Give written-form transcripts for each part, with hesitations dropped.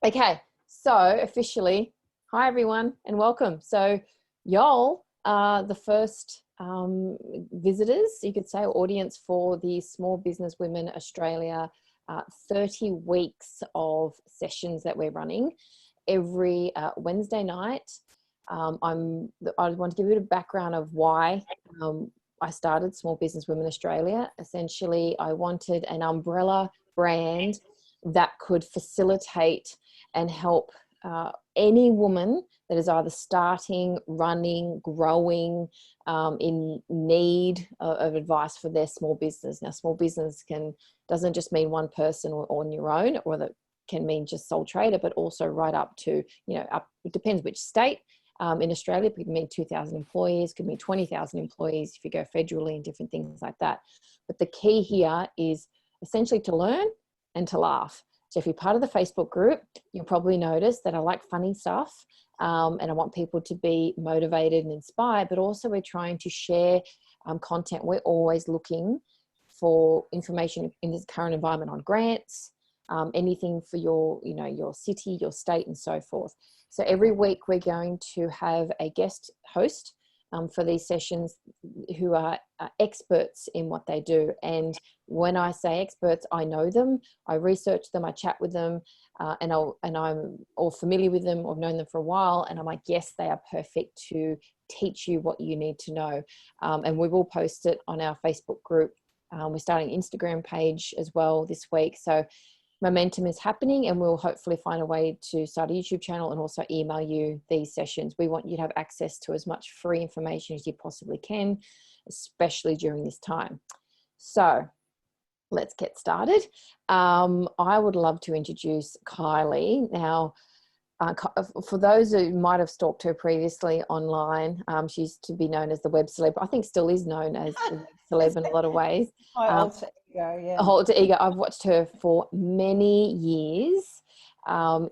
Okay, so officially, hi everyone and welcome. So y'all are the first visitors, you could say, or audience for the Small Business Women Australia 30 weeks of sessions that we're running every Wednesday night. I want to give you a bit of background of why I started Small Business Women Australia. Essentially, I wanted an umbrella brand that could facilitate and help any woman that is either starting, running, growing, in need of advice for their small business. Now, small business doesn't just mean one person or on your own, or that can mean just sole trader, but also right up to, it depends which state. In Australia, it could mean 2,000 employees, could mean 20,000 employees if you go federally, and different things like that. But the key here is essentially to learn and to laugh. So if you're part of the Facebook group, you'll probably notice that I like funny stuff, and I want people to be motivated and inspired, but also we're trying to share content. We're always looking for information in this current environment on grants, anything for your city, your state, and so forth. So every week we're going to have a guest host for these sessions who are experts in what they do. And when I say experts, I know them, I research them, I chat with them, and I'm all familiar with them, I've known them for a while, and I'm like, yes, they are perfect to teach you what you need to know. And we will post it on our Facebook group. We're starting an Instagram page as well this week. So momentum is happening, and we'll hopefully find a way to start a YouTube channel and also email you these sessions. We want you to have access to as much free information as you possibly can, especially during this time. So let's get started. I would love to introduce Kylie. Now, for those who might have stalked her previously online, she used to be known as the web celeb. I think still is known as the web celeb in a lot of ways. My alter ego, yeah. Alter ego. I've watched her for many years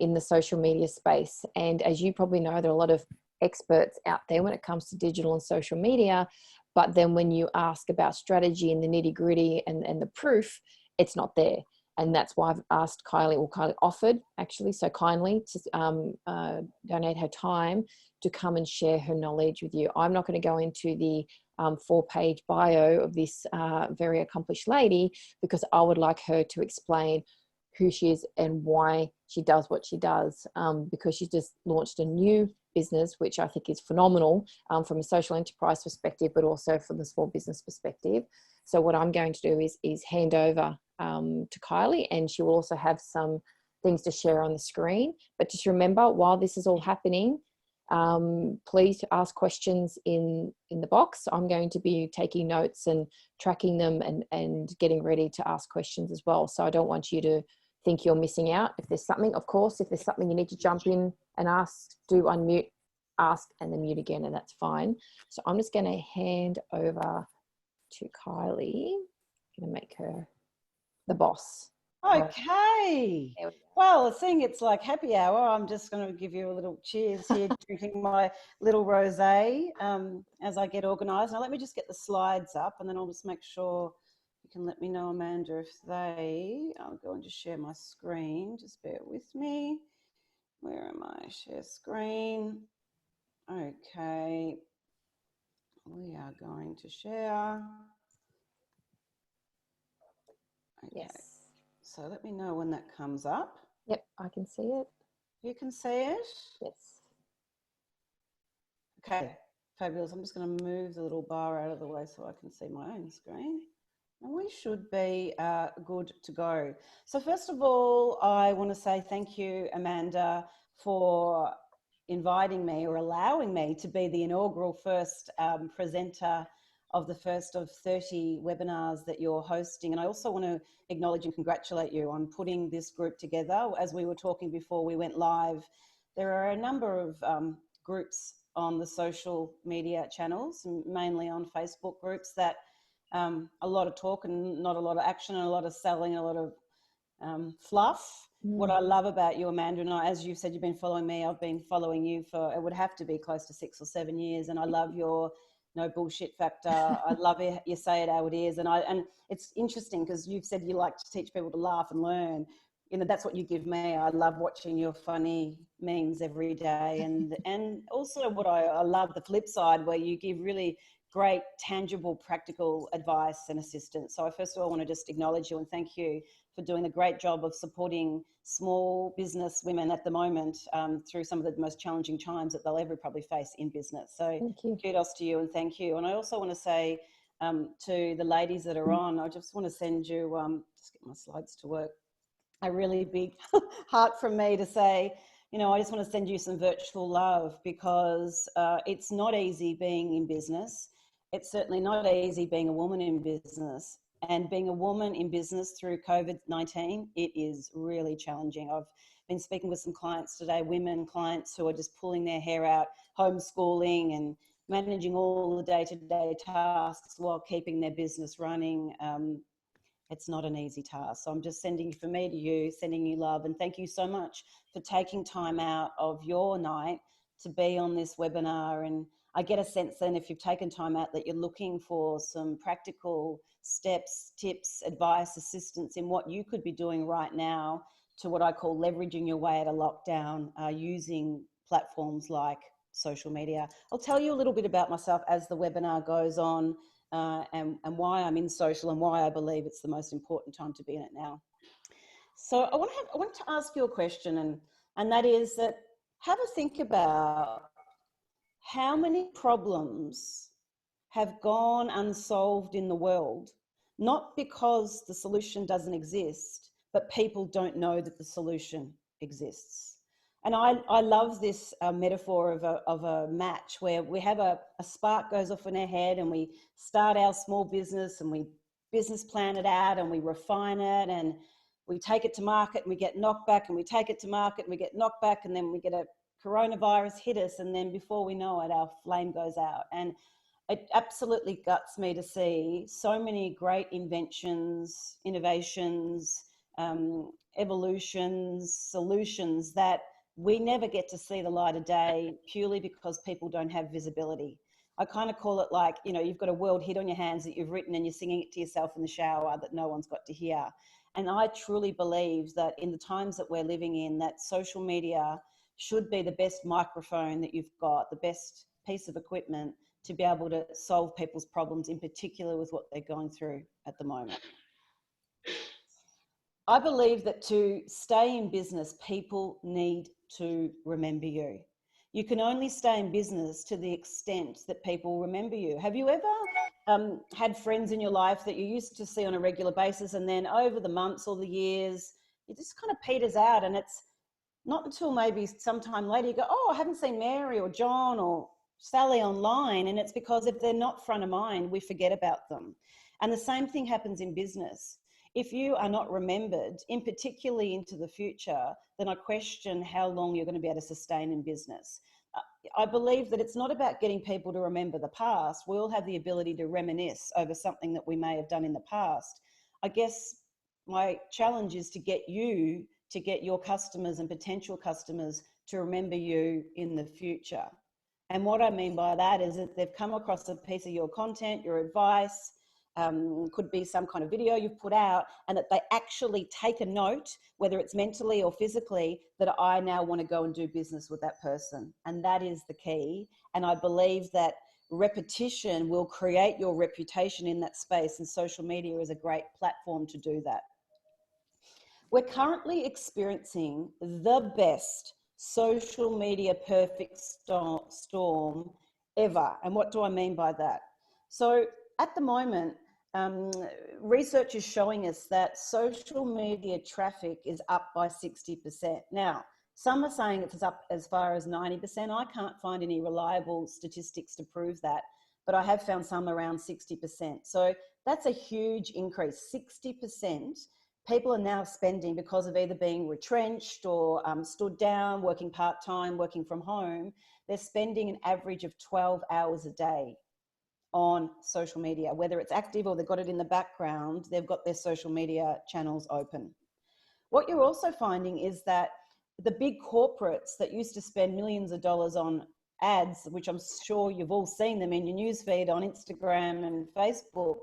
in the social media space. And as you probably know, there are a lot of experts out there when it comes to digital and social media. But then when you ask about strategy and the nitty gritty and the proof, it's not there. And that's why I've asked Kylie, or Kylie offered actually so kindly to donate her time to come and share her knowledge with you. I'm not going to go into the 4-page bio of this very accomplished lady, because I would like her to explain who she is and why she does what she does, because she's just launched a new business, which I think is phenomenal from a social enterprise perspective, but also from the small business perspective. So what I'm going to do is hand over to Kylie, and she will also have some things to share on the screen. But just remember, while this is all happening, please ask questions in the box. I'm going to be taking notes and tracking them and getting ready to ask questions as well. So I don't want you to think you're missing out. If there's something, of course, if there's something you need to jump in and ask, do unmute, ask, and then mute again, and that's fine. So I'm just going to hand over to Kylie. I'm going to make her the boss. Okay. Well, seeing it's like happy hour, I'm just going to give you a little cheers here, drinking my little rosé as I get organised. Now, let me just get the slides up, and then I'll just make sure you can let me know, Amanda, if I'm going to share my screen. Just bear with me. Where am I? Share screen. Okay. We are going to share. Okay. Yes. So let me know when that comes up. Yep, I can see it. You can see it? Yes. Okay, fabulous. I'm just going to move the little bar out of the way so I can see my own screen. And we should be good to go. So first of all, I want to say thank you, Amanda, for inviting me or allowing me to be the inaugural first presenter of the first of 30 webinars that you're hosting. And I also want to acknowledge and congratulate you on putting this group together. As we were talking before we went live, there are a number of groups on the social media channels, mainly on Facebook groups, that a lot of talk and not a lot of action, and a lot of selling, a lot of fluff. What I love about you, Amanda, and as you said, you've been following me, I've been following you for, it would have to be close to 6 or 7 years, and I love your no bullshit factor. I love it. You say it how it is. And it's interesting because you've said you like to teach people to laugh and learn. you know, that's what you give me. I love watching your funny memes every day. And also what I love the flip side, where you give really great, tangible, practical advice and assistance. So I first of all want to just acknowledge you and thank you for doing a great job of supporting small business women at the moment through some of the most challenging times that they'll ever probably face in business. So Thank you. kudos to you and thank you. And I also want to say to the ladies that are on, I just want to send you, just get my slides to work, a really big heart from me to say, you know, I just want to send you some virtual love, because it's not easy being in business. It's certainly not easy being a woman in business, and being a woman in business through COVID-19, it is really challenging. I've been speaking with some clients today, women clients who are just pulling their hair out, homeschooling and managing all the day-to-day tasks while keeping their business running. It's not an easy task. So I'm just sending from me to you, sending you love. And thank you so much for taking time out of your night to be on this webinar. And I get a sense then, if you've taken time out, that you're looking for some practical steps, tips, advice, assistance in what you could be doing right now to what I call leveraging your way out of lockdown, using platforms like social media. I'll tell you a little bit about myself as the webinar goes on. And why I'm in social and why I believe it's the most important time to be in it now. So I want to ask you a question, and that is that, have a think about how many problems have gone unsolved in the world, not because the solution doesn't exist, but people don't know that the solution exists. And I love this metaphor of a match where we have a spark goes off in our head and we start our small business and we business plan it out and we refine it and we take it to market and we get knocked back, and we take it to market and we get knocked back, and then we get a coronavirus hit us, and then before we know it, our flame goes out. And it absolutely guts me to see so many great inventions, innovations, evolutions, solutions that we never get to see the light of day purely because people don't have visibility. I kind of call it like, you know, you've got a world hit on your hands that you've written and you're singing it to yourself in the shower that no one's got to hear. And I truly believe that in the times that we're living in, that social media should be the best microphone that you've got, the best piece of equipment to be able to solve people's problems, in particular with what they're going through at the moment. I believe that to stay in business, people need to remember you. You can only stay in business to the extent that people remember you. Have you ever had friends in your life that you used to see on a regular basis, and then over the months or the years, it just kind of peters out, and it's not until maybe sometime later you go, oh, I haven't seen Mary or John or Sally online, and it's because if they're not front of mind, we forget about them. And the same thing happens in business. If you are not remembered, in particularly into the future, then I question how long you're going to be able to sustain in business. I believe that it's not about getting people to remember the past. We all have the ability to reminisce over something that we may have done in the past. I guess my challenge is to get you to get your customers and potential customers to remember you in the future. And what I mean by that is that they've come across a piece of your content, your advice, could be some kind of video you've put out, and that they actually take a note, whether it's mentally or physically, that I now want to go and do business with that person. And that is the key. And I believe that repetition will create your reputation in that space, and social media is a great platform to do that. We're currently experiencing the best social media perfect storm ever. And what do I mean by that? So at the moment, research is showing us that social media traffic is up by 60%. Now, some are saying it's up as far as 90%. I can't find any reliable statistics to prove that, but I have found some around 60%. So that's a huge increase. 60% people are now spending, because of either being retrenched or stood down, working part-time, working from home, they're spending an average of 12 hours a day on social media. Whether it's active or they've got it in the background, they've got their social media channels open. What you're also finding is that the big corporates that used to spend millions of dollars on ads, which I'm sure you've all seen them in your newsfeed on Instagram and Facebook,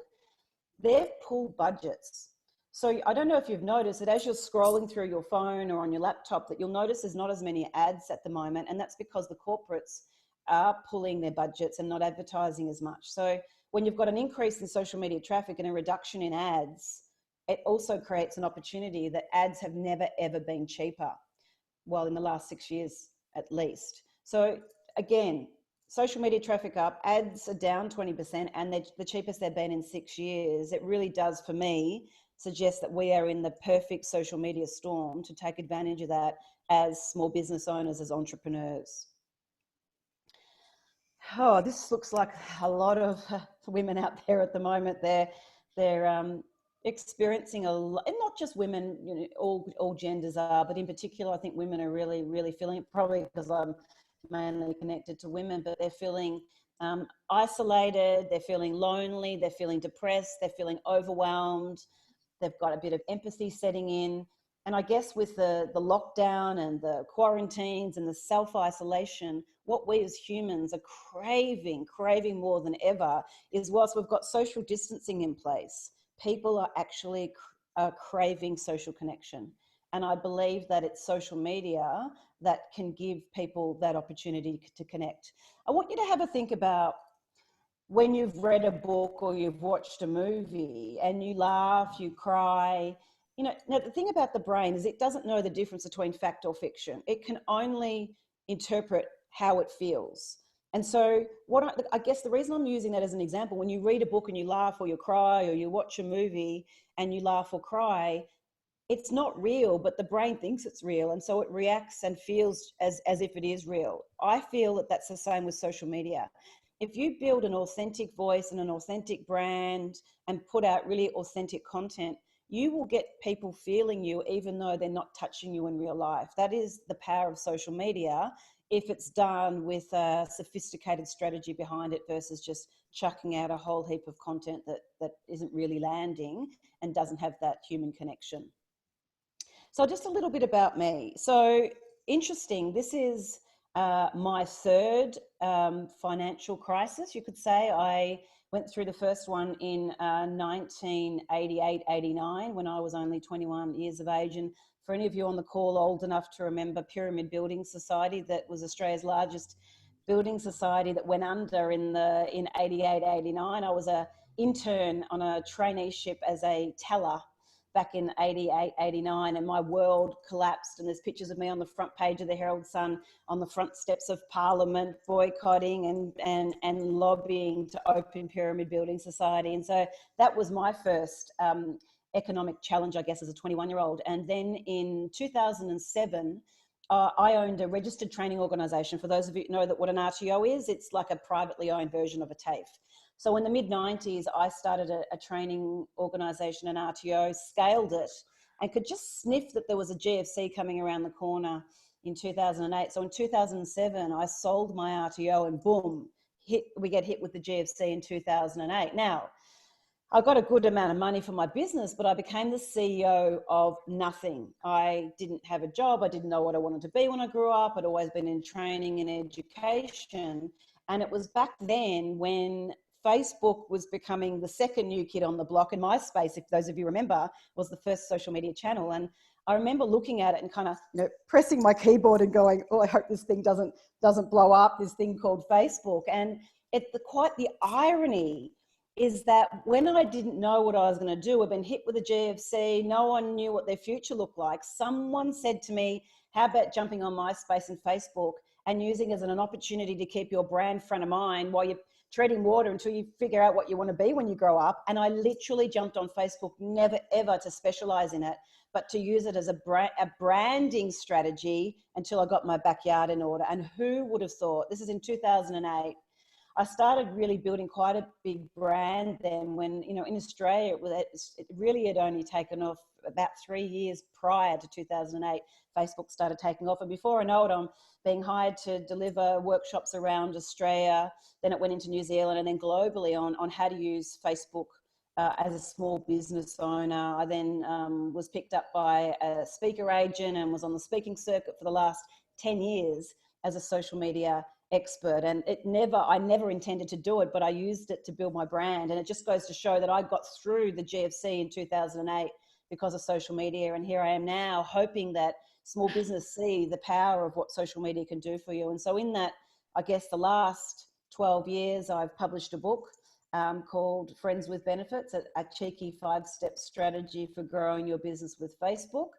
they've pulled budgets. So I don't know if you've noticed that as you're scrolling through your phone or on your laptop, that you'll notice there's not as many ads at the moment. And that's because the corporates are pulling their budgets and not advertising as much. So when you've got an increase in social media traffic and a reduction in ads, it also creates an opportunity that ads have never, ever been cheaper. Well, in the last 6 years at least. So again, social media traffic up, ads are down 20%, and they're the cheapest they've been in 6 years. It really does, for me, suggest that we are in the perfect social media storm to take advantage of that as small business owners, as entrepreneurs. Oh, this looks like a lot of women out there at the moment. They're experiencing a lot, and not just women, you know, all genders are, but in particular, I think women are really, really feeling it, probably because I'm mainly connected to women, but they're feeling isolated, they're feeling lonely, they're feeling depressed, they're feeling overwhelmed. They've got a bit of empathy setting in. And I guess with the lockdown and the quarantines and the self-isolation, what we as humans are craving more than ever is, whilst we've got social distancing in place, people are actually craving social connection. And I believe that it's social media that can give people that opportunity to connect. I want you to have a think about when you've read a book or you've watched a movie and you laugh, you cry. You know, now the thing about the brain is it doesn't know the difference between fact or fiction. It can only interpret how it feels. And so I guess the reason I'm using that as an example, when you read a book and you laugh or you cry, or you watch a movie and you laugh or cry, it's not real, but the brain thinks it's real. And so it reacts and feels as if it is real. I feel that that's the same with social media. If you build an authentic voice and an authentic brand and put out really authentic content, you will get people feeling you even though they're not touching you in real life. That is the power of social media, if it's done with a sophisticated strategy behind it versus just chucking out a whole heap of content that isn't really landing and doesn't have that human connection. So just a little bit about me. So interesting, this is my third financial crisis, you could say. I went through the first one in 1988-89 when I was only 21 years of age. And for any of you on the call old enough to remember Pyramid Building Society, that was Australia's largest building society that went under in 88-89. I was an intern on a traineeship as a teller back in 88-89, and my world collapsed. And there's pictures of me on the front page of the Herald Sun, on the front steps of Parliament, boycotting and lobbying to open Pyramid Building Society. And so that was my first economic challenge, I guess, as a 21-year-old. And then in 2007, I owned a registered training organisation. For those of you who know that what an RTO is, it's like a privately owned version of a TAFE. So in the mid-90s, I started a training organisation, an RTO, scaled it, and could just sniff that there was a GFC coming around the corner in 2008. So in 2007, I sold my RTO and boom, we get hit with the GFC in 2008. Now, I got a good amount of money for my business, but I became the CEO of nothing. I didn't have a job. I didn't know what I wanted to be when I grew up. I'd always been in training and education. And it was back then when Facebook was becoming the second new kid on the block, and MySpace, if those of you remember, was the first social media channel. And I remember looking at it and kind of, you know, pressing my keyboard and going, oh, I hope this thing doesn't blow up, this thing called Facebook. And quite the irony is that when I didn't know what I was going to do, I've been hit with a GFC, no one knew what their future looked like. Someone said to me, how about jumping on MySpace and Facebook and using it as an opportunity to keep your brand front of mind while you're treading water until you figure out what you want to be when you grow up. And I literally jumped on Facebook, never ever to specialize in it, but to use it as a branding strategy until I got my backyard in order. And who would have thought, this is in 2008, I started really building quite a big brand then when, you know, in Australia, it really had only taken off about 3 years prior to 2008. Facebook started taking off. And before I know it, I'm being hired to deliver workshops around Australia. Then it went into New Zealand and then globally on how to use Facebook as a small business owner. I then was picked up by a speaker agent and was on the speaking circuit for the last 10 years as a social media expert. And I never intended to do it, but I used it to build my brand. And it just goes to show that I got through the GFC in 2008 because of social media. And here I am now hoping that small business see the power of what social media can do for you. And so in that, I guess the last 12 years, I've published a book called Friends with Benefits, a cheeky 5-step strategy for growing your business with Facebook.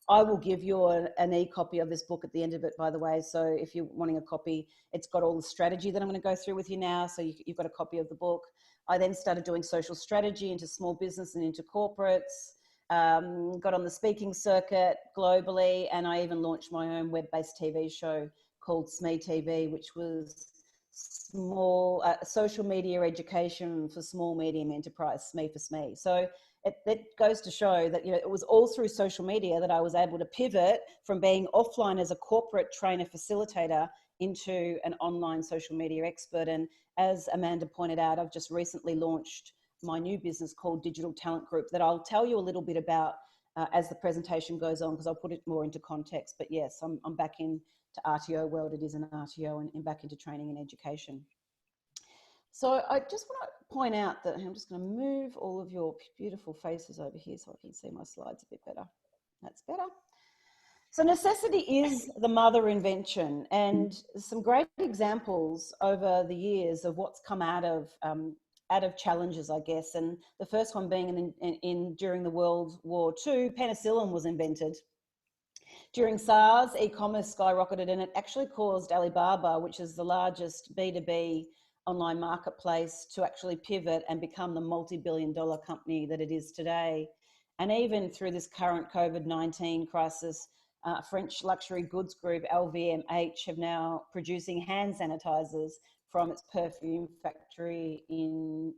I will give you an e-copy of this book at the end of it, by the way. So if you're wanting a copy, it's got all the strategy that I'm going to go through with you now. So you've got a copy of the book. I then started doing social strategy into small business and into corporates, got on the speaking circuit globally, and I even launched my own web-based TV show called SME TV, which was small social media education for small, medium enterprise, SME for SME. So it goes to show that, it was all through social media that I was able to pivot from being offline as a corporate trainer facilitator into an online social media expert. And as Amanda pointed out, I've just recently launched my new business called Digital Talent Group that I'll tell you a little bit about as the presentation goes on, because I'll put it more into context. But yes, I'm back into RTO world. It is an RTO and back into training and education. So I just want to point out that I'm just going to move all of your beautiful faces over here so I can see my slides a bit better. That's better. So necessity is the mother invention, and some great examples over the years of what's come out of challenges, I guess. And the first one being during the World War II, penicillin was invented. During SARS, e-commerce skyrocketed, and it actually caused Alibaba, which is the largest B2B online marketplace, to actually pivot and become the multi-billion-dollar company that it is today. And even through this current COVID-19 crisis, French luxury goods group LVMH have now producing hand sanitizers from its perfume factory in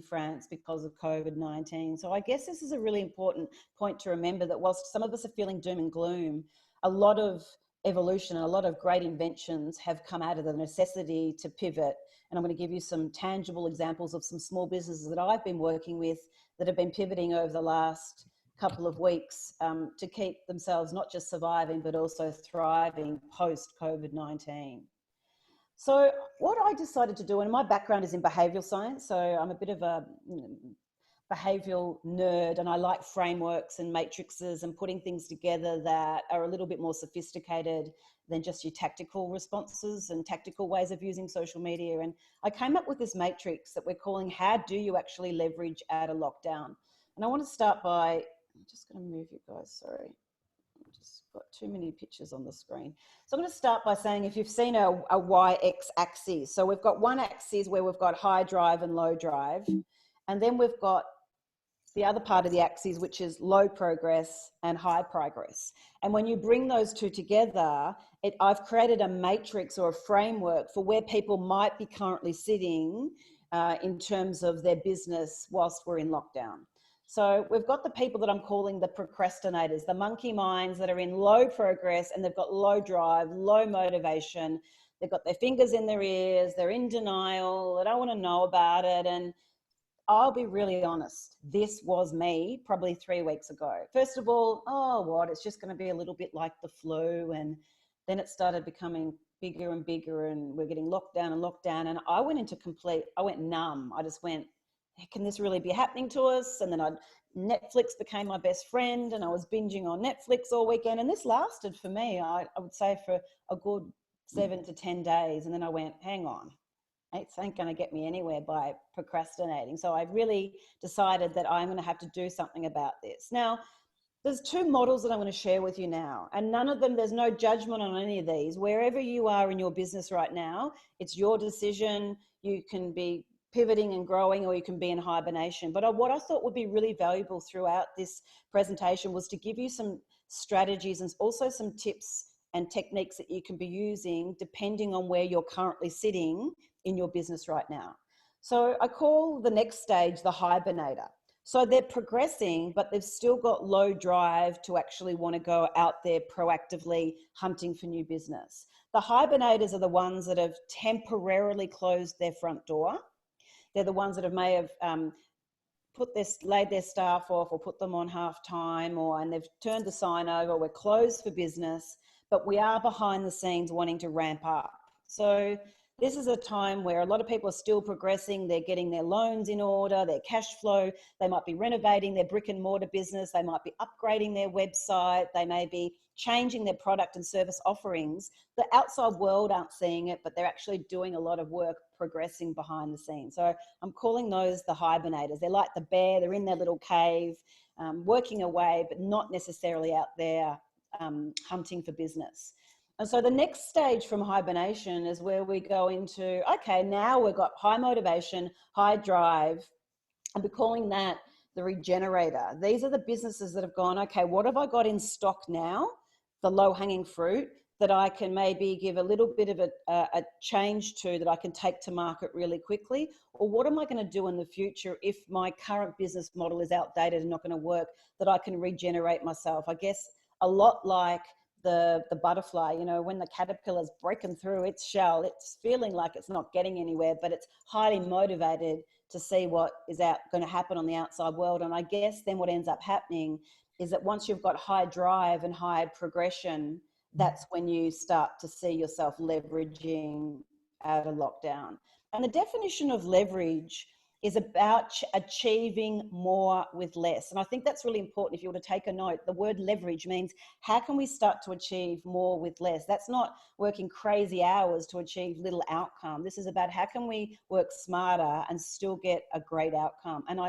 France because of COVID-19. So I guess this is a really important point to remember, that whilst some of us are feeling doom and gloom, a lot of evolution and a lot of great inventions have come out of the necessity to pivot. And I'm going to give you some tangible examples of some small businesses that I've been working with that have been pivoting over the last couple of weeks to keep themselves not just surviving, but also thriving post-COVID-19. So what I decided to do, and my background is in behavioural science, so I'm a bit of a behavioural nerd, and I like frameworks and matrices and putting things together that are a little bit more sophisticated than just your tactical responses and tactical ways of using social media. And I came up with this matrix that we're calling How Do You Actually Leverage Out of Lockdown? And I want to start by, I'm just going to move you guys, sorry. I've just got too many pictures on the screen. So I'm going to start by saying, if you've seen a YX axis, so we've got one axis where we've got high drive and low drive, and then we've got the other part of the axis, which is low progress and high progress. And when you bring those two together, I've created a matrix or a framework for where people might be currently sitting in terms of their business whilst we're in lockdown. So we've got the people that I'm calling the procrastinators, the monkey minds that are in low progress and they've got low drive, low motivation. They've got their fingers in their ears, they're in denial, they don't want to know about it. And I'll be really honest, this was me probably 3 weeks ago. First of all, it's just going to be a little bit like the flu. And then it started becoming bigger and bigger, and we're getting locked down. And I went I went numb. I just went, can this really be happening to us? And then Netflix became my best friend, and I was binging on Netflix all weekend. And this lasted for me, I would say, for a good 7 to 10 days. And then I went, hang on. It ain't going to get me anywhere by procrastinating. So I really decided that I'm going to have to do something about this. Now, there's 2 models that I'm going to share with you now, and none of them, there's no judgment on any of these. Wherever you are in your business right now, it's your decision. You can be pivoting and growing, or you can be in hibernation. But what I thought would be really valuable throughout this presentation was to give you some strategies and also some tips and techniques that you can be using depending on where you're currently sitting in your business right now. So I call the next stage the hibernator. So they're progressing, but they've still got low drive to actually want to go out there proactively hunting for new business. The hibernators are the ones that have temporarily closed their front door. They're the ones that may have laid their staff off or put them on half time, and they've turned the sign over, we're closed for business, but we are behind the scenes wanting to ramp up. So This is a time where a lot of people are still progressing. They're getting their loans in order, their cash flow. They might be renovating their brick and mortar business. They might be upgrading their website. They may be changing their product and service offerings. The outside world aren't seeing it, but they're actually doing a lot of work progressing behind the scenes. So I'm calling those the hibernators. They're like the bear. They're in their little cave, working away, but not necessarily out there hunting for business. And so the next stage from hibernation is where we go into, okay, now we've got high motivation, high drive, and we're calling that the regenerator. These are the businesses that have gone, okay, what have I got in stock now, the low-hanging fruit, that I can maybe give a little bit of a change to, that I can take to market really quickly? Or what am I going to do in the future if my current business model is outdated and not going to work, that I can regenerate myself? I guess a lot like the butterfly, you know, when the caterpillar's breaking through its shell, it's feeling like it's not getting anywhere, but it's highly motivated to see what is going to happen on the outside world. And I guess then what ends up happening is that once you've got high drive and high progression, that's when you start to see yourself leveraging out of lockdown. And the definition of leverage is about achieving more with less. And I think that's really important. If you were to take a note, the word leverage means how can we start to achieve more with less? That's not working crazy hours to achieve little outcome. This is about how can we work smarter and still get a great outcome. And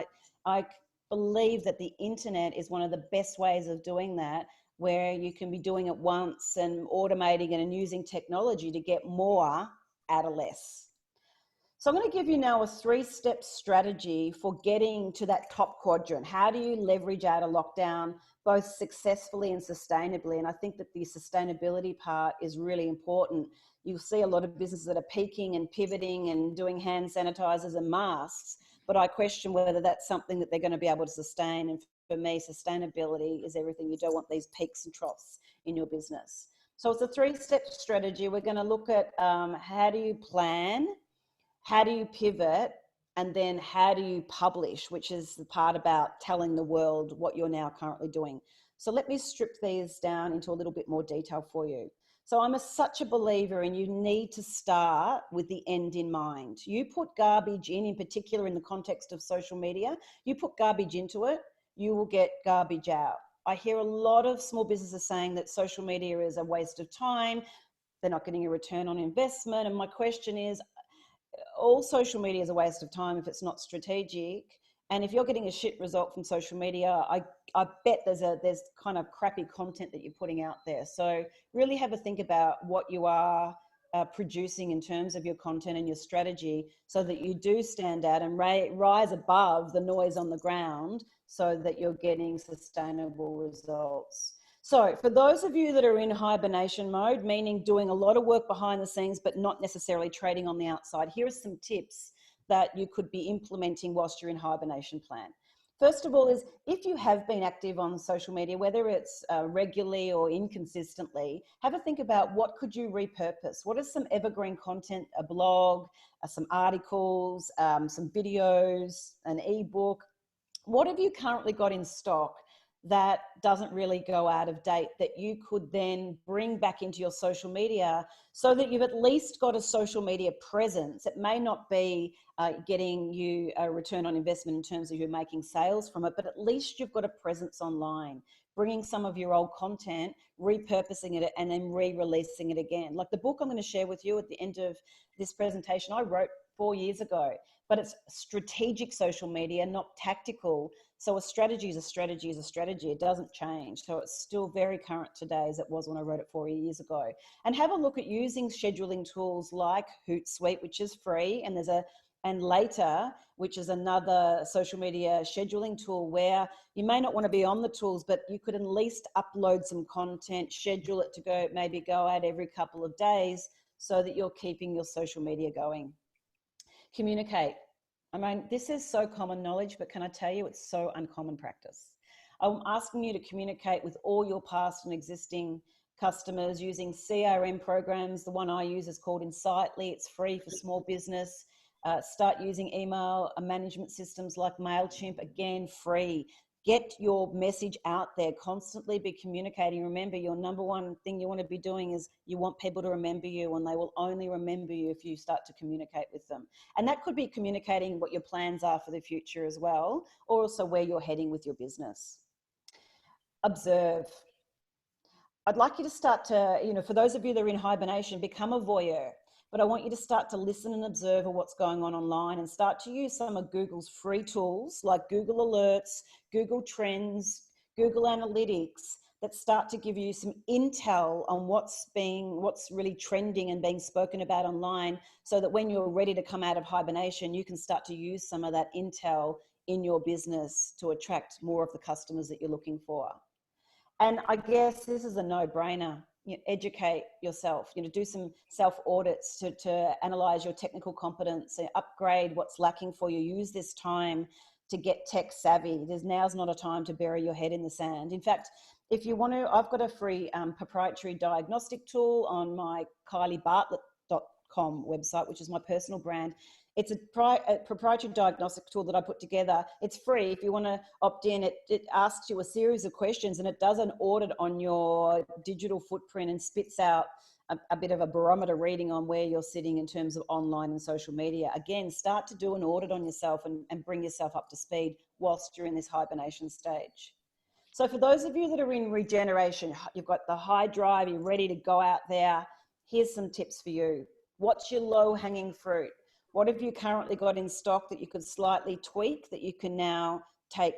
I believe that the internet is one of the best ways of doing that, where you can be doing it once and automating it and using technology to get more out of less. So I'm going to give you now a 3-step strategy for getting to that top quadrant. How do you leverage out of lockdown, both successfully and sustainably? And I think that the sustainability part is really important. You'll see a lot of businesses that are peaking and pivoting and doing hand sanitizers and masks, but I question whether that's something that they're going to be able to sustain. And for me, sustainability is everything. You don't want these peaks and troughs in your business. So it's a 3-step strategy. We're going to look at how do you plan, how do you pivot, and then how do you publish, which is the part about telling the world what you're now currently doing. So let me strip these down into a little bit more detail for you. So I'm such a believer in you need to start with the end in mind. You put garbage in particular in the context of social media, you put garbage into it, you will get garbage out. I hear a lot of small businesses saying that social media is a waste of time, they're not getting a return on investment. And my question is, all social media is a waste of time if it's not strategic. And if you're getting a shit result from social media, I bet there's kind of crappy content that you're putting out there. So really have a think about what you are producing in terms of your content and your strategy, so that you do stand out and rise above the noise on the ground, so that you're getting sustainable results. So for those of you that are in hibernation mode, meaning doing a lot of work behind the scenes, but not necessarily trading on the outside, here are some tips that you could be implementing whilst you're in hibernation plan. First of all is, if you have been active on social media, whether it's regularly or inconsistently, have a think about what could you repurpose. What is some evergreen content, a blog, some articles, some videos, an ebook? What have you currently got in stock that doesn't really go out of date, that you could then bring back into your social media, so that you've at least got a social media presence? It may not be getting you a return on investment in terms of you making sales from it, but at least you've got a presence online, bringing some of your old content, repurposing it, and then re-releasing it again. Like the book I'm going to share with you at the end of this presentation, I wrote 4 years ago, but it's strategic social media, not tactical. So a strategy is a strategy is a strategy. It doesn't change. So it's still very current today as it was when I wrote it 4 years ago. And have a look at using scheduling tools like Hootsuite, which is free, and Later, which is another social media scheduling tool, where you may not want to be on the tools, but you could at least upload some content, schedule it to maybe go out every couple of days, so that you're keeping your social media going. Communicate. I mean, this is so common knowledge, but can I tell you, it's so uncommon practice. I'm asking you to communicate with all your past and existing customers using CRM programs. The one I use is called Insightly. It's free for small business. Start using email management systems like MailChimp, again, free. Get your message out there, constantly be communicating. Remember, your number one thing you want to be doing is you want people to remember you, and they will only remember you if you start to communicate with them. And that could be communicating what your plans are for the future as well, or also where you're heading with your business. Observe. I'd like you to start to, for those of you that are in hibernation, become a voyeur. But I want you to start to listen and observe what's going on online, and start to use some of Google's free tools like Google Alerts, Google Trends, Google Analytics, that start to give you some intel on what's really trending and being spoken about online, so that when you're ready to come out of hibernation, you can start to use some of that intel in your business to attract more of the customers that you're looking for. And I guess this is a no-brainer. Educate yourself, do some self-audits to analyze your technical competence, upgrade what's lacking for you. Use this time to get tech savvy. Now's not a time to bury your head in the sand. In fact, if you want to, I've got a free proprietary diagnostic tool on my kyliebartlett.com website, which is my personal brand. It's a proprietary diagnostic tool that I put together. It's free. If you want to opt in, it asks you a series of questions, and it does an audit on your digital footprint and spits out a bit of a barometer reading on where you're sitting in terms of online and social media. Again, start to do an audit on yourself and bring yourself up to speed whilst you're in this hibernation stage. So for those of you that are in regeneration, you've got the high drive, you're ready to go out there. Here's some tips for you. What's your low-hanging fruit? What have you currently got in stock that you could slightly tweak that you can now take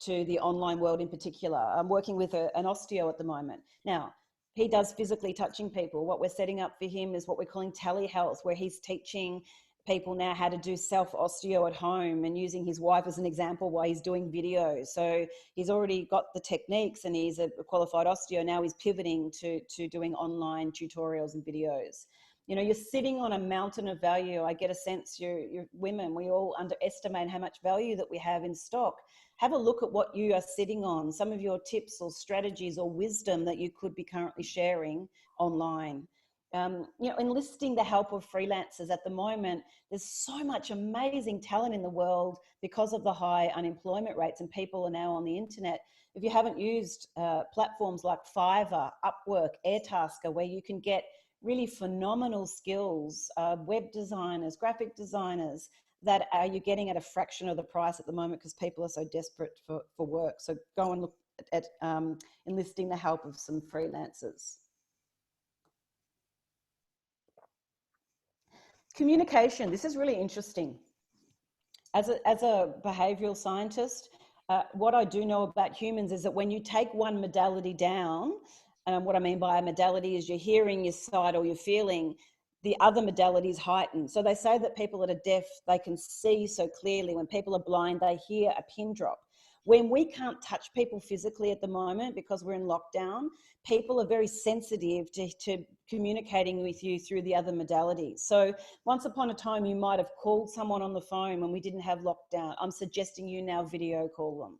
to the online world in particular? I'm working with an osteo at the moment. Now, he does physically touching people. What we're setting up for him is what we're calling telehealth, where he's teaching people now how to do self-osteo at home, and using his wife as an example while he's doing videos. So he's already got the techniques, and he's a qualified osteo. Now he's pivoting to doing online tutorials and videos. You're sitting on a mountain of value. I get a sense you're women, we all underestimate how much value that we have in stock. Have a look at what you are sitting on, some of your tips or strategies or wisdom that you could be currently sharing online. Enlisting the help of freelancers. At the moment, there's so much amazing talent in the world because of the high unemployment rates, and people are now on the internet. If you haven't used platforms like Fiverr, Upwork, Airtasker, where you can get really phenomenal skills, web designers, graphic designers, that you're getting at a fraction of the price at the moment because people are so desperate for work. So go and look at enlisting the help of some freelancers. Communication, this is really interesting. As a behavioural scientist, what I do know about humans is that when you take one modality down, what I mean by a modality is your hearing, your sight, or your feeling, the other modality is heightened. So they say that people that are deaf, they can see so clearly. When people are blind, they hear a pin drop. When we can't touch people physically at the moment because we're in lockdown, people are very sensitive to communicating with you through the other modalities. So once upon a time, you might have called someone on the phone when we didn't have lockdown. I'm suggesting you now video call them.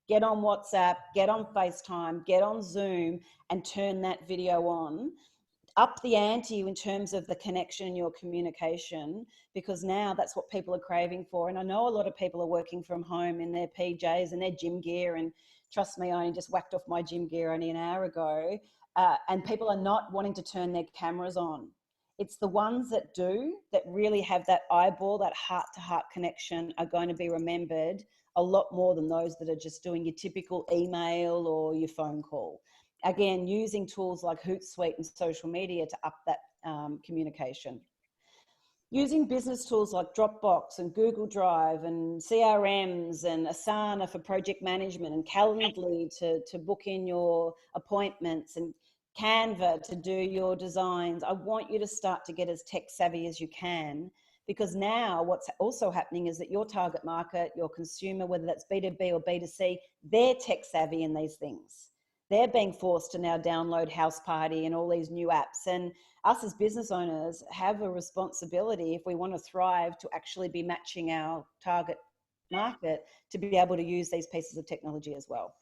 Get on WhatsApp, get on FaceTime, get on Zoom, and turn that video on. Up the ante in terms of the connection in your communication, because now that's what people are craving for. And I know a lot of people are working from home in their PJs and their gym gear, and trust me, I only just whacked off my gym gear only an hour ago, and people are not wanting to turn their cameras on. It's the ones that do, that really have that eyeball, that heart-to-heart connection, are going to be remembered a lot more than those that are just doing your typical email or your phone call. Again, using tools like Hootsuite and social media to up that communication. Using business tools like Dropbox and Google Drive and CRMs and Asana for project management, and Calendly to book in your appointments, and Canva to do your designs. I want you to start to get as tech savvy as you can, because now what's also happening is that your target market, your consumer, whether that's B2B or B2C, they're tech savvy in these things. They're being forced to now download House Party and all these new apps. And us as business owners have a responsibility, if we want to thrive, to actually be matching our target market to be able to use these pieces of technology as well.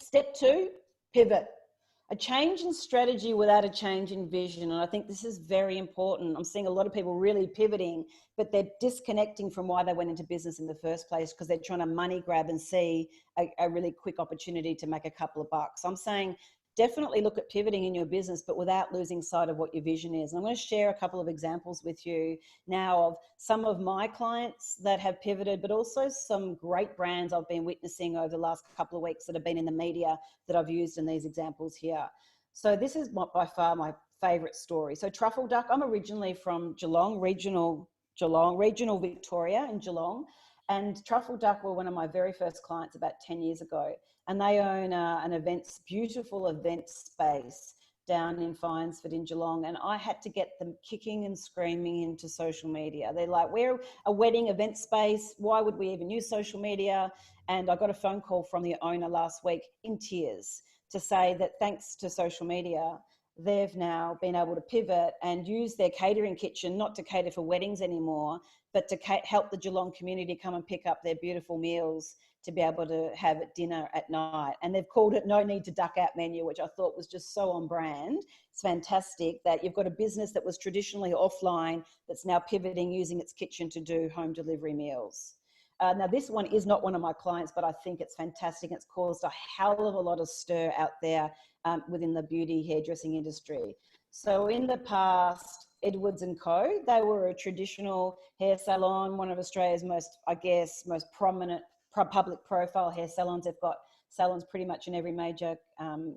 Step 2, pivot. A change in strategy without a change in vision. And I think this is very important. I'm seeing a lot of people really pivoting, but they're disconnecting from why they went into business in the first place because they're trying to money grab and see a really quick opportunity to make a couple of bucks. I'm saying definitely look at pivoting in your business, but without losing sight of what your vision is. And I'm going to share a couple of examples with you now of some of my clients that have pivoted, but also some great brands I've been witnessing over the last couple of weeks that have been in the media that I've used in these examples here. So this is by far my favorite story. So Truffle Duck, I'm originally from Geelong, regional Victoria in Geelong. And Truffle Duck were one of my very first clients about 10 years ago. And they own an beautiful event space down in Finesford in Geelong. And I had to get them kicking and screaming into social media. They're like, we're a wedding event space. Why would we even use social media? And I got a phone call from the owner last week in tears to say that thanks to social media, they've now been able to pivot and use their catering kitchen, not to cater for weddings anymore, but to help the Geelong community come and pick up their beautiful meals to be able to have dinner at night. And they've called it No Need to Duck Out menu, which I thought was just so on brand. It's fantastic that you've got a business that was traditionally offline that's now pivoting using its kitchen to do home delivery meals. Now, this one is not one of my clients, but I think it's fantastic. It's caused a hell of a lot of stir out there within the beauty hairdressing industry. So in the past, Edwards & Co, they were a traditional hair salon, one of Australia's most prominent public profile hair salons. They've got salons pretty much in every major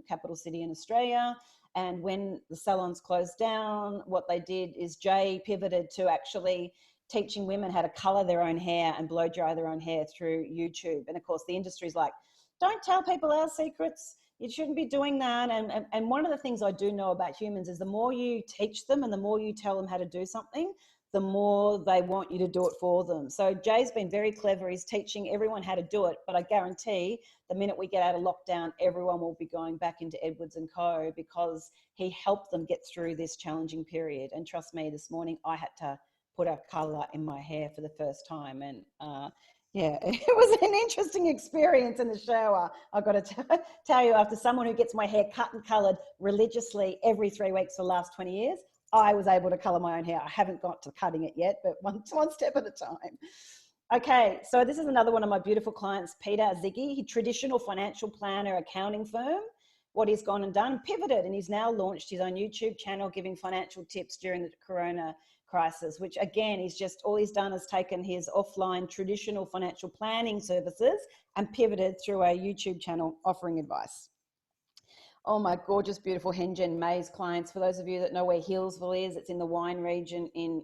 capital city in Australia. And when the salons closed down, what they did is Jay pivoted to actually teaching women how to color their own hair and blow dry their own hair through YouTube. And of course, the industry's like, don't tell people our secrets. You shouldn't be doing that. And one of the things I do know about humans is the more you teach them and the more you tell them how to do something, the more they want you to do it for them. So Jay's been very clever. He's teaching everyone how to do it. But I guarantee the minute we get out of lockdown, everyone will be going back into Edwards & Co because he helped them get through this challenging period. And trust me, this morning I had to put a color in my hair for the first time. And yeah, it was an interesting experience in the shower. I've got to tell you, after someone who gets my hair cut and colored religiously every 3 weeks for the last 20 years, I was able to color my own hair. I haven't got to cutting it yet, but one step at a time. Okay, so this is another one of my beautiful clients, Peter Ziggy. He's traditional financial planner, accounting firm. What he's gone and done, pivoted, and he's now launched his own YouTube channel giving financial tips during the corona crisis, which again, all he's done is taken his offline traditional financial planning services and pivoted through a YouTube channel offering advice. Oh, my gorgeous, beautiful Healesville Maze clients. For those of you that know where Healesville is, it's in the wine region in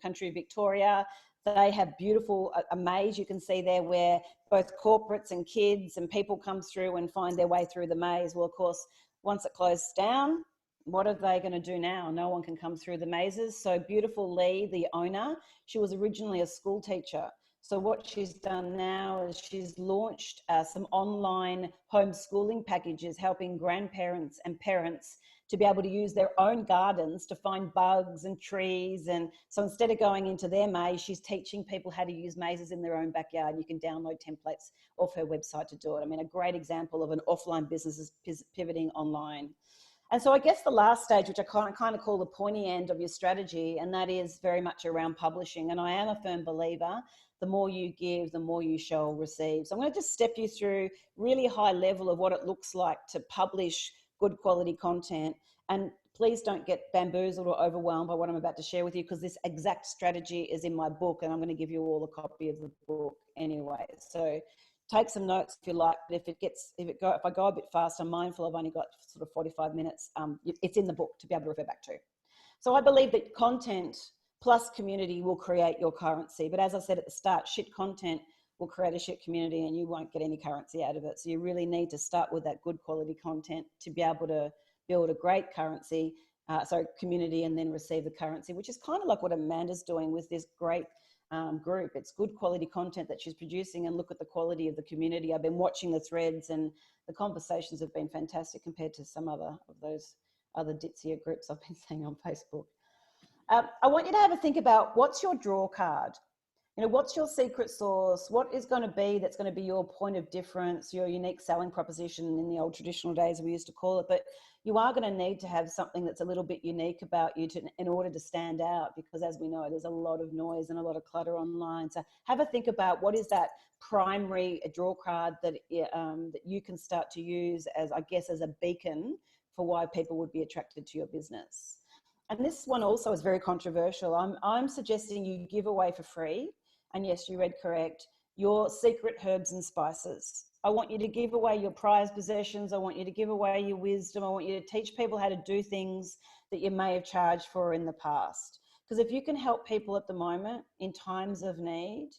country Victoria. They have a maze you can see there where both corporates and kids and people come through and find their way through the maze. Well, of course, once it closes down, what are they going to do now? No one can come through the mazes. So beautiful Lee, the owner, she was originally a school teacher. So what she's done now is she's launched some online homeschooling packages, helping grandparents and parents to be able to use their own gardens to find bugs and trees. And so instead of going into their maze, she's teaching people how to use mazes in their own backyard. You can download templates off her website to do it. I mean, a great example of an offline business is pivoting online. And so I guess the last stage, which I kind of call the pointy end of your strategy, and that is very much around publishing. And I am a firm believer, the more you give, the more you shall receive. So I'm going to just step you through really high level of what it looks like to publish good quality content. And please don't get bamboozled or overwhelmed by what I'm about to share with you, because this exact strategy is in my book, and I'm going to give you all a copy of the book anyway. So take some notes if you like, but if I go a bit fast, I'm mindful I've only got sort of 45 minutes. It's in the book to be able to refer back to. So I believe that content plus community will create your currency. But as I said at the start, shit content will create a shit community and you won't get any currency out of it. So you really need to start with that good quality content to be able to build a great community, and then receive the currency, which is kind of like what Amanda's doing with this great group. It's good quality content that she's producing, and look at the quality of the community. I've been watching the threads and the conversations have been fantastic compared to some other of those other ditzier groups I've been seeing on Facebook. I want you to have a think about what's your draw card. You know, what's your secret sauce? What is going to be that's going to be your point of difference, your unique selling proposition in the old traditional days we used to call it. But you are going to need to have something that's a little bit unique about you in order to stand out, because as we know, there's a lot of noise and a lot of clutter online. So have a think about what is that primary draw card that that you can start to use as, I guess, as a beacon for why people would be attracted to your business. And this one also is very controversial. I'm suggesting you give away for free, and yes, you read correct, your secret herbs and spices. I want you to give away your prized possessions. I want you to give away your wisdom. I want you to teach people how to do things that you may have charged for in the past. Because if you can help people at the moment in times of need,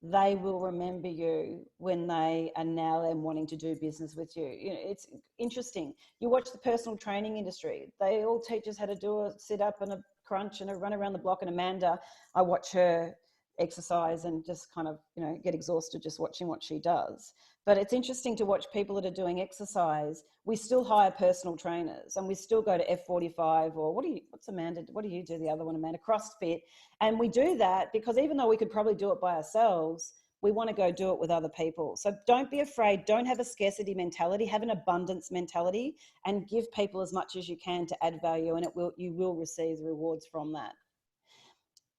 they will remember you when they are now then wanting to do business with you. You know, it's interesting. You watch the personal training industry. They all teach us how to do a sit up and a crunch and a run around the block. And Amanda, I watch her exercise and just kind of, you know, get exhausted just watching what she does. But it's interesting to watch people that are doing exercise. We still hire personal trainers, and we still go to F45 or what do you do the other one, Amanda? CrossFit. And we do that because even though we could probably do it by ourselves, we want to go do it with other people. So don't be afraid. Don't have a scarcity mentality. Have an abundance mentality and give people as much as you can to add value, and you will receive the rewards from that.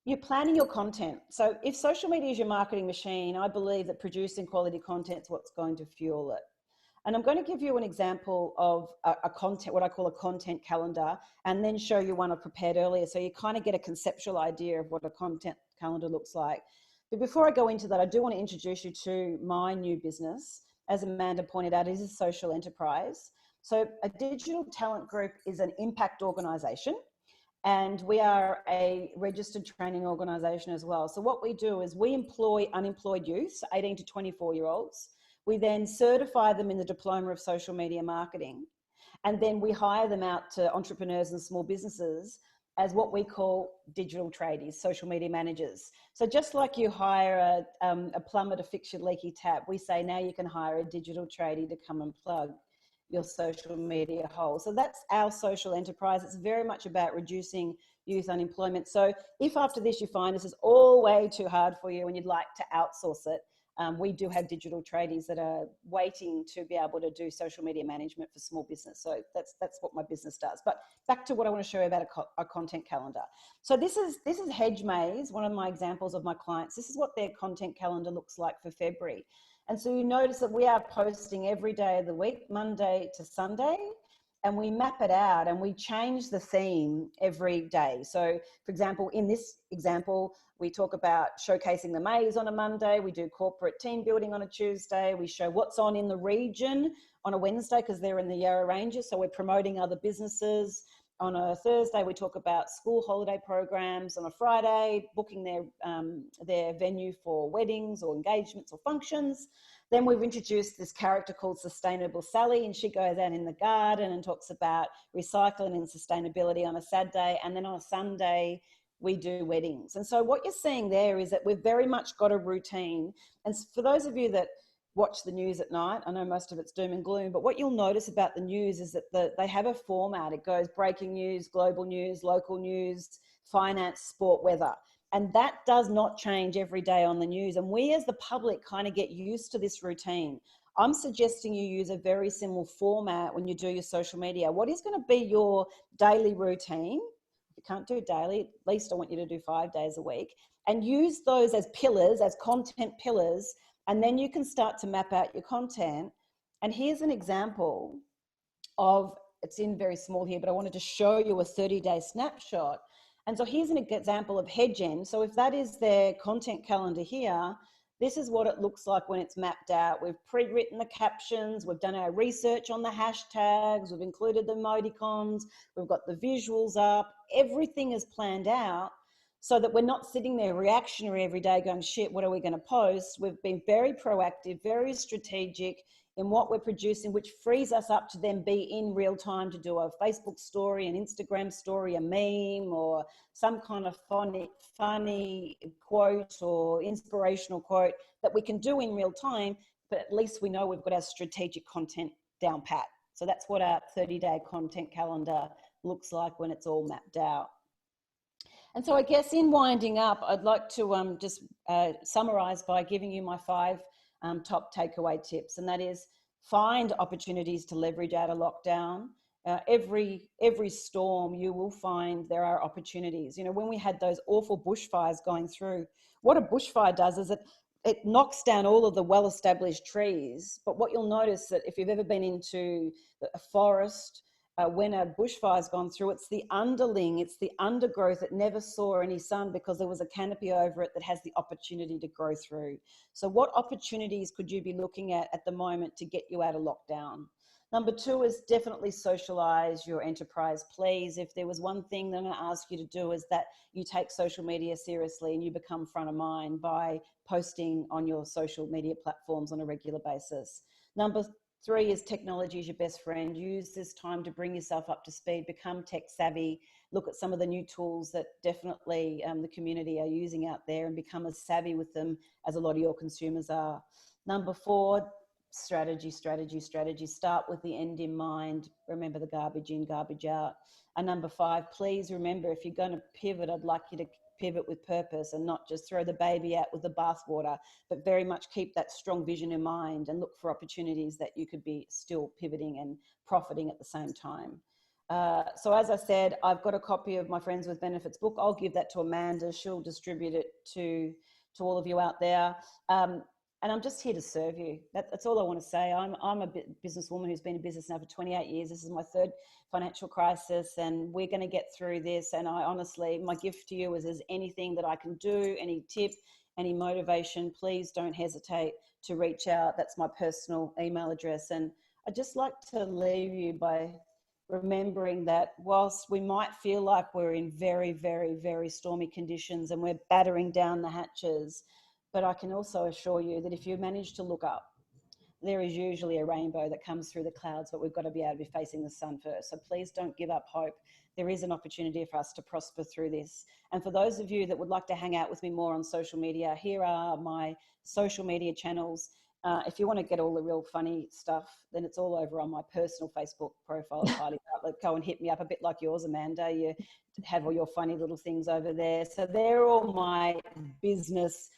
You're planning your content. So if social media is your marketing machine, I believe that producing quality content is what's going to fuel it. And I'm going to give you an example of a content, what I call a content calendar, and then show you one I prepared earlier. So you kind of get a conceptual idea of what a content calendar looks like. But before I go into that, I do want to introduce you to my new business. As Amanda pointed out, it is a social enterprise. So a digital talent group is an impact organization. And we are a registered training organisation as well. So what we do is we employ unemployed youth, so 18 to 24-year-olds. We then certify them in the diploma of social media marketing. And then we hire them out to entrepreneurs and small businesses as what we call digital tradies, social media managers. So just like you hire a plumber to fix your leaky tap, we say now you can hire a digital tradie to come and plug your social media hole. So that's our social enterprise. It's very much about reducing youth unemployment. So if after this you find this is all way too hard for you and you'd like to outsource it, we do have digital tradies that are waiting to be able to do social media management for small business. So that's what my business does. But back to what I want to show you about a content calendar. So this is Healesville Maze, one of my examples of my clients. This is what their content calendar looks like for February. And so you notice that we are posting every day of the week, Monday to Sunday, and we map it out and we change the theme every day. So for example, in this example, we talk about showcasing the maze on a Monday. We do corporate team building on a Tuesday. We show what's on in the region on a Wednesday because they're in the Yarra Ranges. So we're promoting other businesses. On a Thursday, we talk about school holiday programs. On a Friday, booking their venue for weddings or engagements or functions. Then we've introduced this character called Sustainable Sally, and she goes out in the garden and talks about recycling and sustainability on a Saturday. And then on a Sunday, we do weddings. And so what you're seeing there is that we've very much got a routine. And for those of you that watch the news at night, I know most of it's doom and gloom, but what you'll notice about the news is that they have a format. It goes breaking news, global news, local news, finance, sport, weather. And that does not change every day on the news. And we as the public kind of get used to this routine. I'm suggesting you use a very similar format when you do your social media. What is going to be your daily routine? If you can't do daily, at least I want you to do 5 days a week. And use those as pillars, as content pillars. And then you can start to map out your content. And here's an example of, it's in very small here, but I wanted to show you a 30-day snapshot. And so here's an example of HedgeN. So if that is their content calendar here, this is what it looks like when it's mapped out. We've pre-written the captions, we've done our research on the hashtags, we've included the emoticons, we've got the visuals up, everything is planned out so that we're not sitting there reactionary every day going, shit, what are we going to post? We've been very proactive, very strategic in what we're producing, which frees us up to then be in real time to do a Facebook story, an Instagram story, a meme, or some kind of funny quote or inspirational quote that we can do in real time, but at least we know we've got our strategic content down pat. So that's what our 30-day content calendar looks like when it's all mapped out. And so I guess in winding up, I'd like to just summarize by giving you my 5 top takeaway tips. And that is, find opportunities to leverage out of lockdown. every storm, you will find there are opportunities. You know, when we had those awful bushfires going through, what a bushfire does is it knocks down all of the well-established trees. But what you'll notice that if you've ever been into a forest, when a bushfire's gone through, it's the underling, it's the undergrowth that never saw any sun because there was a canopy over it that has the opportunity to grow through. So what opportunities could you be looking at the moment to get you out of lockdown? Number two is definitely socialize your enterprise. Please, if there was one thing that I'm going to ask you to do, is that you take social media seriously and you become front of mind by posting on your social media platforms on a regular basis. Number three is technology is your best friend. Use this time to bring yourself up to speed, become tech savvy, look at some of the new tools that definitely the community are using out there and become as savvy with them as a lot of your consumers are. Number four, strategy. Start with the end in mind. Remember the garbage in, garbage out. And number five, please remember, if you're going to pivot, I'd like you to pivot with purpose and not just throw the baby out with the bathwater, but very much keep that strong vision in mind and look for opportunities that you could be still pivoting and profiting at the same time. So as I said, I've got a copy of my Friends with Benefits book. I'll give that to Amanda. She'll distribute it to all of you out there. And I'm just here to serve you. That's all I want to say. I'm a businesswoman who's been in business now for 28 years. This is my third financial crisis, and we're going to get through this. And I honestly, my gift to you is there's anything that I can do, any tip, any motivation, please don't hesitate to reach out. That's my personal email address. And I'd just like to leave you by remembering that whilst we might feel like we're in very, very, very stormy conditions and we're battering down the hatches, but I can also assure you that if you manage to look up, there is usually a rainbow that comes through the clouds, but we've got to be able to be facing the sun first. So please don't give up hope. There is an opportunity for us to prosper through this. And for those of you that would like to hang out with me more on social media, here are my social media channels. If you want to get all the real funny stuff, then it's all over on my personal Facebook profile, Kylie. Go and hit me up, a bit like yours, Amanda. You have all your funny little things over there. So they're all my business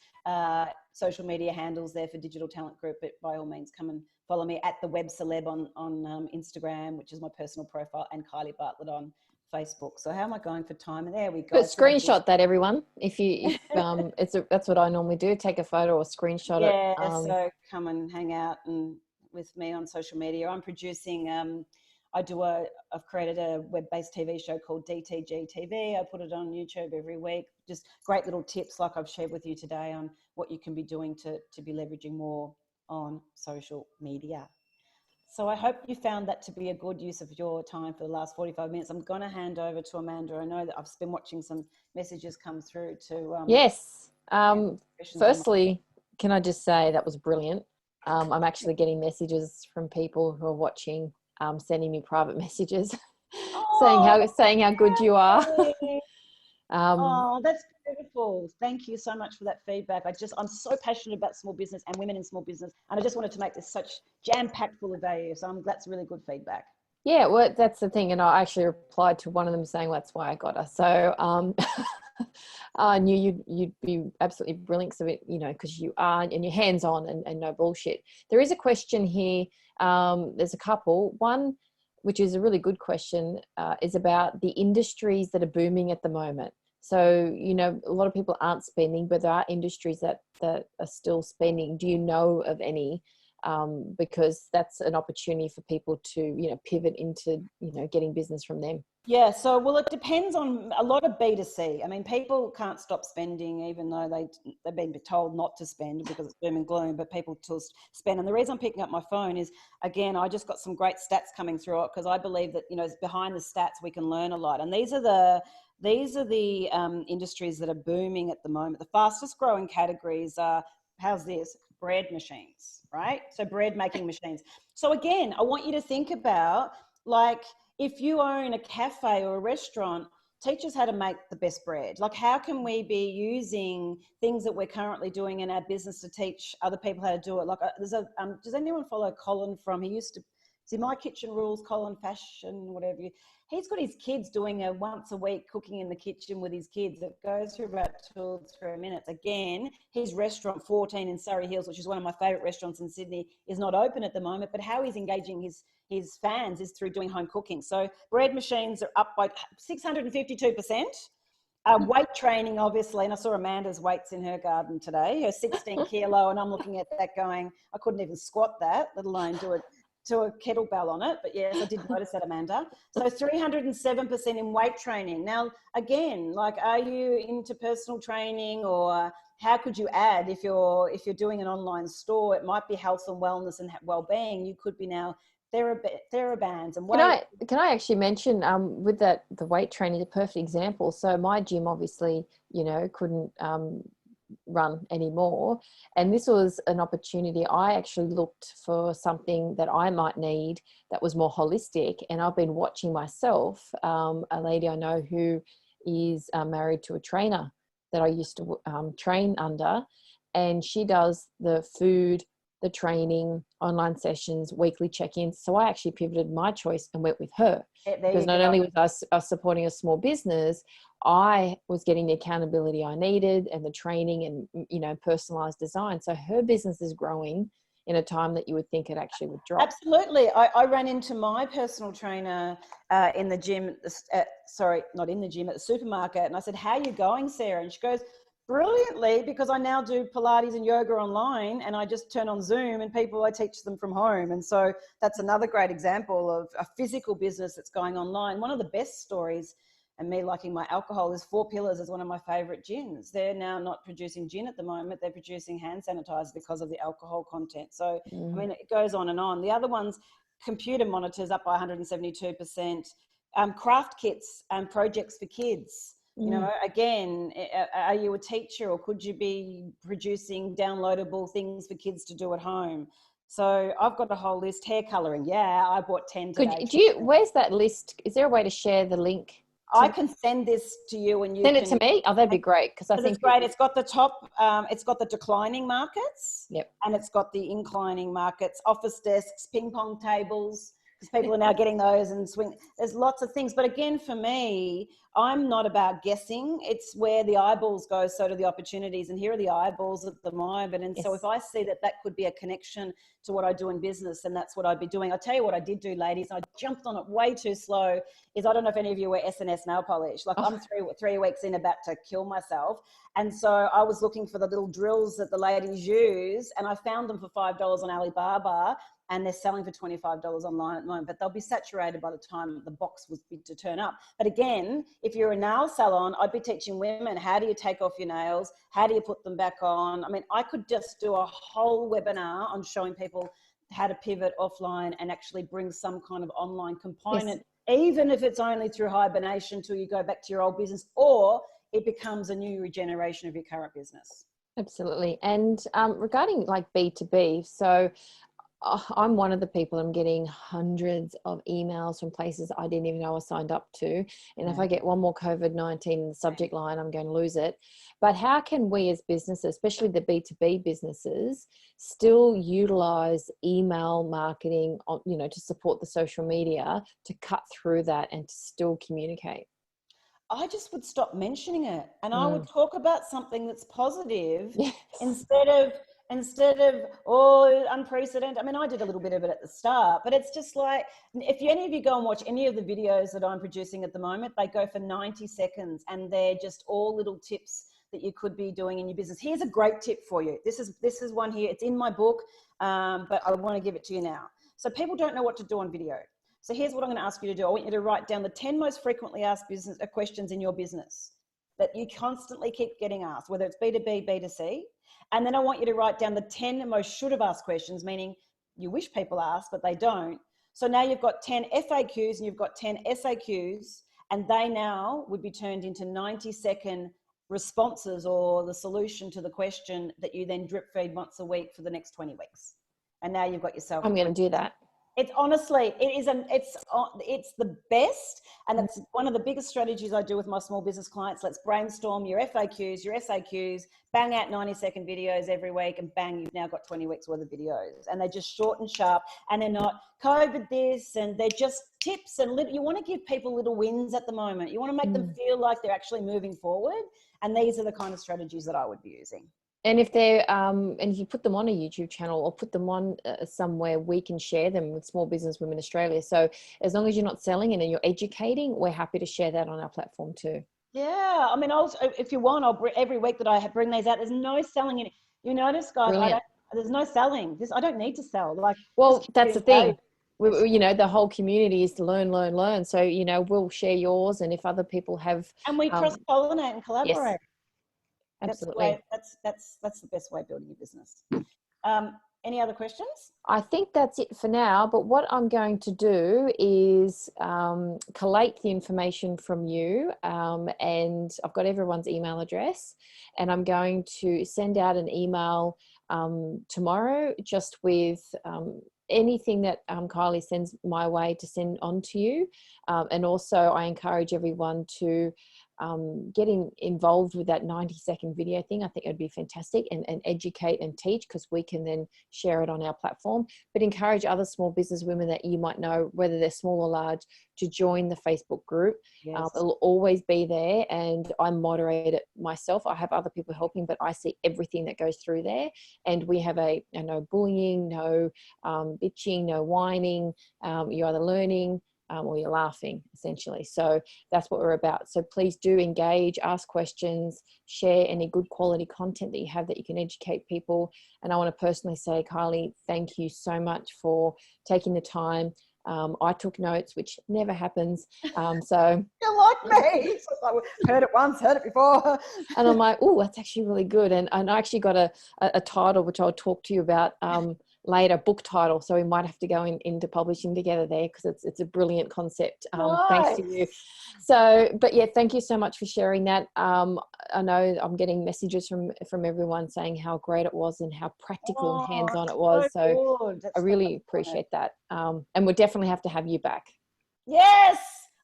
social media handles there for Digital Talent Group, but by all means come and follow me at the Web Celeb on Instagram, which is my personal profile, and Kylie Bartlett on Facebook. So how am I going for time? And there we go. But screenshot that, everyone. That's what I normally do. Take a photo or screenshot it. Yeah, so come and hang out with me on social media. I'm producing. I've created a web-based TV show called DTG TV. I put it on YouTube every week. Just great little tips like I've shared with you today on what you can be doing to be leveraging more on social media. So I hope you found that to be a good use of your time for the last 45 minutes. I'm going to hand over to Amanda. I know that I've been watching some messages come through to... yes. Firstly, can I just say that was brilliant. I'm actually getting messages from people who are watching, sending me private messages saying how good you are. That's beautiful. Thank you so much for that feedback. I'm so passionate about small business and women in small business, and I just wanted to make this such jam-packed full of value. So that's really good feedback. Yeah, well, that's the thing. And I actually replied to one of them saying, well, that's why I got her. So I knew you'd be absolutely brilliant, so because you are, and you're hands-on and no bullshit. There is a question here. There's a couple. One, which is a really good question, is about the industries that are booming at the moment. So, a lot of people aren't spending, but there are industries that are still spending. Do you know of any? Because that's an opportunity for people to, pivot into, getting business from them. Yeah, so, well, it depends on a lot of B2C. I mean, people can't stop spending even though they've been told not to spend because it's doom and gloom, but people still spend. And the reason I'm picking up my phone is, again, I just got some great stats coming through it because I believe that, behind the stats, we can learn a lot. And these are the industries that are booming at the moment. The fastest growing categories are, how's this? Bread machines, right? So bread making machines. So again, I want you to think about, if you own a cafe or a restaurant, teach us how to make the best bread. How can we be using things that we're currently doing in our business to teach other people how to do it? Does anyone follow Colin he used to See, My Kitchen Rules, Colin Fashion, whatever. He's got his kids doing a once a week cooking in the kitchen with his kids. It goes for about 2 or 3 minutes. Again, his restaurant 14 in Surrey Hills, which is one of my favourite restaurants in Sydney, is not open at the moment. But how he's engaging his fans is through doing home cooking. So bread machines are up by 652%. Weight training, obviously, and I saw Amanda's weights in her garden today, her 16 kilo, and I'm looking at that going, I couldn't even squat that, let alone do a kettlebell on it. But yes, I did notice that, Amanda. So 307% in weight training. Now, again, like, are you into personal training, or how could you add, if you're doing an online store, it might be health and wellness and well-being. You could be now therabands and weight. Can I actually mention with that, the weight training is a perfect example. So my gym obviously, couldn't run anymore, and this was an opportunity. I actually looked for something that I might need that was more holistic, and I've been watching myself, a lady I know who is married to a trainer that I used to train under, and she does the food, the training, online sessions, weekly check-ins. So I actually pivoted my choice and went with her, because not only was us supporting a small business, I was getting the accountability I needed and the training and, personalized design. So her business is growing in a time that you would think it actually would drop. Absolutely. I ran into my personal trainer in the gym, not in the gym, at the supermarket. And I said, how are you going, Sarah? And she goes, brilliantly, because I now do Pilates and yoga online, and I just turn on Zoom and I teach them from home. And so that's another great example of a physical business that's going online. One of the best stories, and me liking my alcohol, is Four Pillars is one of my favorite gins. They're now not producing gin at the moment. They're producing hand sanitizer because of the alcohol content. So, I mean, it goes on and on. The other ones, computer monitors up by 172%, craft kits and projects for kids. Again, are you a teacher, or could you be producing downloadable things for kids to do at home? So I've got a whole list. Hair colouring. Yeah, I bought 10 today. Where's that list? Is there a way to share the link? I can send this to you, and you send it to me. Oh, that'd be great, because I think it's great. It's got the top. It's got the declining markets. Yep. And it's got the inclining markets. Office desks, ping pong tables, because people are now getting those and swing. There's lots of things. But again, for me, I'm not about guessing. It's where the eyeballs go, so do the opportunities. And here are the eyeballs at the moment. And so if I see that could be a connection to what I do in business, and that's what I'd be doing. I'll tell you what I did do, ladies. I jumped on it way too slow. I don't know if any of you wear S&S nail polish. Like, I'm 3 weeks in, about to kill myself. And so I was looking for the little drills that the ladies use, and I found them for $5 on Alibaba, and they're selling for $25 online at the moment, but they'll be saturated by the time the box was big to turn up. But again, if you're a nail salon, I'd be teaching women, how do you take off your nails? How do you put them back on? I mean, I could just do a whole webinar on showing people how to pivot offline and actually bring some kind of online component, even if it's only through hibernation till you go back to your old business, or it becomes a new regeneration of your current business. Absolutely. And regarding like B2B, so I'm one of the people, I'm getting hundreds of emails from places I didn't even know I was signed up to. And if I get one more COVID-19 in the subject line, I'm going to lose it. But how can we as businesses, especially the B2B businesses, still utilize email marketing, to support the social media, to cut through that and to still communicate? I just would stop mentioning it, and I would talk about something that's positive. Yes. Instead of unprecedented. I mean, I did a little bit of it at the start, but it's just like, if any of you go and watch any of the videos that I'm producing at the moment, they go for 90 seconds, and they're just all little tips that you could be doing in your business. Here's a great tip for you. This is one here. It's in my book, but I want to give it to you now. So people don't know what to do on video. So here's what I'm going to ask you to do. I want you to write down the 10 most frequently asked business questions in your business that you constantly keep getting asked, whether it's B2B, B2C. And then I want you to write down the 10 most should have asked questions, meaning you wish people asked, but they don't. So now you've got 10 FAQs and you've got 10 SAQs, and they now would be turned into 90-second responses, or the solution to the question that you then drip feed once a week for the next 20 weeks. And now you've got yourself. I'm going to do that. It's honestly, it's the best. And that's one of the biggest strategies I do with my small business clients. Let's brainstorm your FAQs, your SAQs, bang out 90-second videos every week, and bang, you've now got 20 weeks worth of videos. And they're just short and sharp, and they're not COVID this, and they're just tips. And you want to give people little wins at the moment. You want to make them feel like they're actually moving forward. And these are the kind of strategies that I would be using. And if they're and if you put them on a YouTube channel or put them on somewhere, we can share them with Small Business Women Australia. So as long as you're not selling and you're educating, we're happy to share that on our platform too. Yeah, I mean, if you want, every week that I bring these out, there's no selling in it. You notice, guys, there's no selling. I don't need to sell. Well, that's the thing. The whole community is to learn. So, we'll share yours, and if other people have, and we cross-pollinate and collaborate. Yes, absolutely. That's the best way of building your business. Any other questions? I think that's it for now, but what I'm going to do is collate the information from you, and I've got everyone's email address, and I'm going to send out an email tomorrow just with anything that Kylie sends my way to send on to you. And also I encourage everyone to get involved with that 90-second video thing. I think it'd be fantastic, and educate and teach, because we can then share it on our platform. But encourage other small business women that you might know, whether they're small or large, to join the Facebook group. Yes. It'll always be there, and I moderate it myself. I have other people helping, but I see everything that goes through there. And we have no bullying, no bitching, no whining. You're either learning or you're laughing, essentially. So that's what we're about. So please do engage, ask questions, share any good quality content that you have that you can educate people. And I want to personally say, Kylie, thank you so much for taking the time. I took notes, which never happens. So you're like me. Heard it once, heard it before. And I'm like, oh, that's actually really good. And I actually got a title, which I'll talk to you about later, book title. So we might have to go into publishing together there, because it's a brilliant concept. Nice. Thanks to you. So, but yeah, thank you so much for sharing that. I know I'm getting messages from everyone saying how great it was and how practical and hands-on it was. So I really appreciate that. And we'll definitely have to have you back. Yes,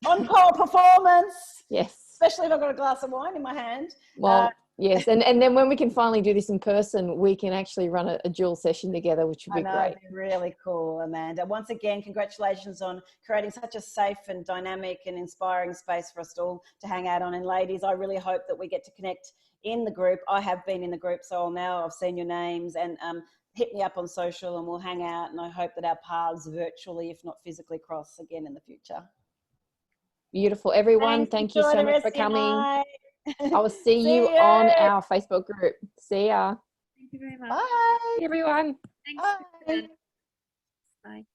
encore performance. Yes. Especially if I've got a glass of wine in my hand. Well, yes. And then when we can finally do this in person, we can actually run a dual session together, which would be great. It'd be really cool, Amanda. Once again, congratulations on creating such a safe and dynamic and inspiring space for us all to hang out on. And ladies, I really hope that we get to connect in the group. I have been in the group, so now I've seen your names, and hit me up on social and we'll hang out. And I hope that our paths virtually, if not physically, cross again in the future. Beautiful. Everyone, thank you so much for coming. I will see you on our Facebook group. See ya. Thank you very much. Bye. Bye, everyone. Thanks. Bye. Bye.